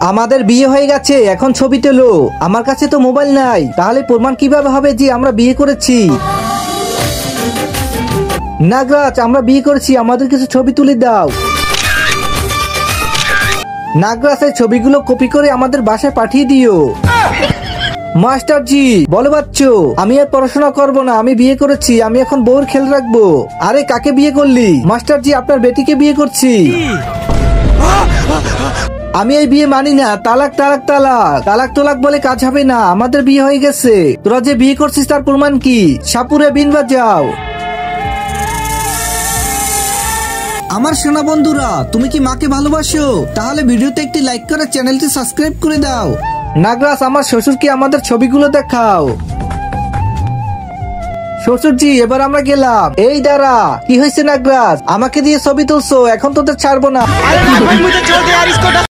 আমাদের বিয়ে হয়ে গেছে, এখন ছবি তোলো। আমার কাছে তো মোবাইল নাই, তাহলে প্রমাণ কিভাবে হবে যে আমরা বিয়ে করেছি? নাগরাজ, আমরা বিয়ে করেছি, আমাদের কিছু ছবি তুলে দাও। নাগরাজ, এই ছবিগুলো কপি করে আমাদের বাসায় পাঠিয়ে দিও। মাস্টারজি, বলো বাচ্চু, আমি আর পড়াশোনা করব না, আমি বিয়ে করেছি, আমি এখন বউর খেয়াল রাখবো। আরে কাকে বিয়ে করলি? মাস্টারজি, আপনার বেটিকে বিয়ে করছি। আমি এই বিয়ে মানি না, তালাক তালাক তালাক তালাক তোলাক বলে কাজ হবে না, আমাদের বিয়ে হয়ে গেছে। তোরা যে বিয়ে করছিস তার প্রমাণ কি? সাপুরে বিন বাজাও। আমার সোনা বন্ধুরা, তুমি কি মাকে ভালোবাসো? তাহলে ভিডিওতে একটি লাইক করে চ্যানেলটি সাবস্ক্রাইব করে দাও। নাগরাজ, আমার শ্বশুরকে আমাদের ছবিগুলো দেখাও। শ্বশুরজি, এবার আমরা গেলাম। এই দাঁড়া, কি হয়েছে নাগরাজ? আমাকে দিয়ে ছবি তুলছো, এখন তোদের ছাড়বো না।